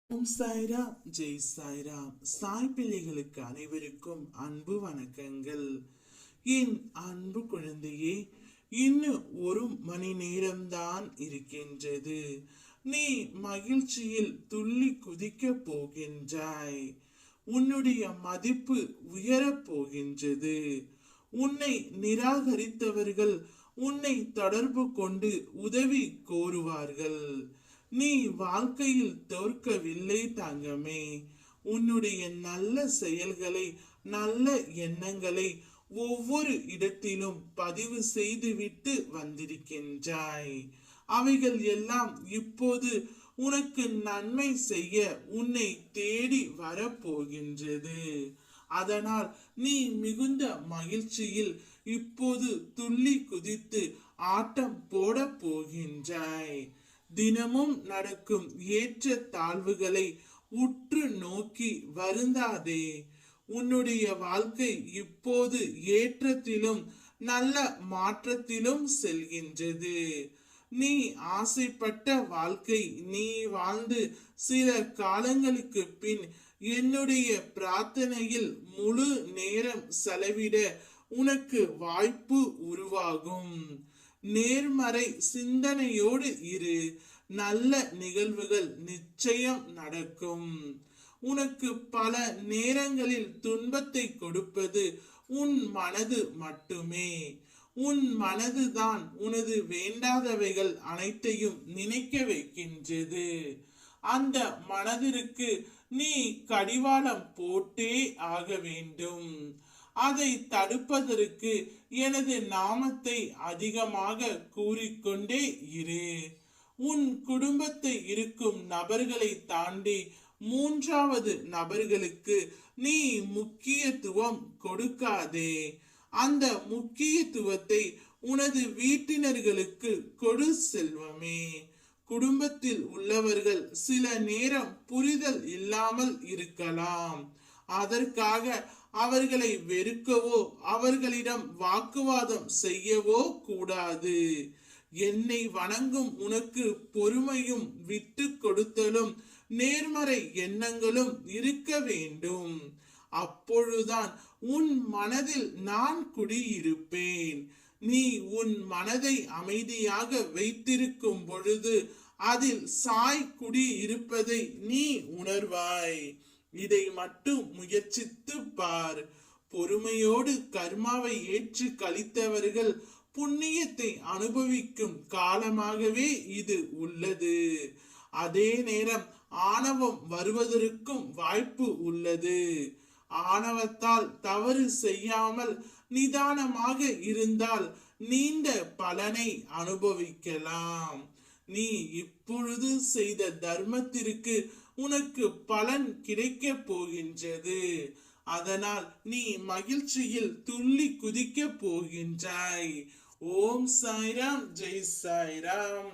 ஓம் சாய்ராம், ஜெய் சாய்ராம். சாய் பிள்ளைகளுக்கு அனைவருக்கும் அன்பு வணக்கங்கள். என் அன்பு குழந்தையே, இன்னும் ஒரு மணி நேரம்தான் இருக்கின்றது. நீ மகிழ்ச்சியில் துள்ளி குதிக்க போகின்றாய். உன்னுடைய மதிப்பு உயரப் போகின்றது. உன்னை நிராகரித்தவர்கள் உன்னை தொடர்பு கொண்டு உதவி கோருவார்கள். நீ வாழ்க்கையில் தோற்கவில்லை தங்கமே. உன்னுடைய நல்ல செயல்களை, நல்ல எண்ணங்களை ஒவ்வொரு இடத்திலும் பதிவு செய்துவிட்டு வந்திருக்கின்றாய். அவைகள் எல்லாம் இப்போது உனக்கு நன்மை செய்ய உன்னை தேடி வரப்போகின்றது. அதனால் நீ மிகுந்த மகிழ்ச்சியில் இப்போது துள்ளி குதித்து ஆட்டம் போட போகின்றாய். தினமும் நடக்கும் ஏற்ற தாழ்வுகளை உற்று நோக்கி வருந்தாதே. உன்னுடைய வாழ்க்கை இப்போது ஏற்றத்திலும் நல்ல மாற்றத்திலும் செல்கின்றது. நீ ஆசைப்பட்ட வாழ்க்கை நீ வாழ்ந்து சில காலங்களுக்கு பின் என்னுடைய பிரார்த்தனையில் முழு நேரம் செலவிட உனக்கு வாய்ப்பு உருவாகும். நேர்மறை சிந்தனையோடு இரு. நல்ல நிகழ்வுகள் நிச்சயம் நடக்கும். உனக்கு பல நேரங்களில் துன்பத்தை கொடுப்பது உன் மனது மட்டுமே. உன் மனதுதான் உனது வேண்டாதவைகள் அனைத்தையும் நினைக்க வைக்கின்றது. அந்த மனதிற்கு நீ கடிவாளம் போட்டே ஆக வேண்டும். அதை தடுப்பதற்கு எனது நாமத்தை அதிகமாக கூறிக்கொண்டே இரு. உன் குடும்பத்தை இருக்கும் நபர்களை தாண்டி மூன்றாவது நபர்களுக்கு நீ முக்கியத்துவம் கொடுக்காதே. அந்த முக்கியத்துவத்தை உனது வீட்டினர்களுக்கு கொடு செல்வமே. குடும்பத்தில் உள்ளவர்கள் சில நேரம் புரிதல் இல்லாமல் இருக்கலாம். அதற்காக அவர்களை வெறுக்கவோ அவர்களிடம் வாக்குவாதம் செய்யவோ கூடாது. என்னை வணங்கும் உனக்கு பொறுமையும் விட்டு கொடுத்தலும் நேர்மறை எண்ணங்களும் இருக்க வேண்டும். அப்பொழுதுதான் உன் மனதில் நான் குடியிருப்பேன். நீ உன் மனதை அமைதியாக வைத்திருக்கும் பொழுது அதில் சாய் குடியிருப்பதை நீ உணர்வாய். இதை மட்டும் முயற்சித்து பார். பொறுமையோடு கர்மாவை ஏற்று கழித்தவர்கள் புண்ணியத்தை அனுபவிக்கும் காலமாகவே இது உள்ளது. அதே நேரம் ஆணவம் வருவதற்கும் வாய்ப்பு உள்ளது. ஆணவத்தால் தவறு செய்யாமல் நிதானமாக இருந்தால் நீண்ட பலனை அனுபவிக்கலாம். நீ இப்பொழுது செய்த தர்மத்திற்கு உனக்கு பலன் கிடைக்க போகின்றது. அதனால் நீ மகிழ்ச்சியில் துள்ளி குதிக்க போகின்றாய். ஓம் சாய்ராம், ஜெய் சாய்ராம்.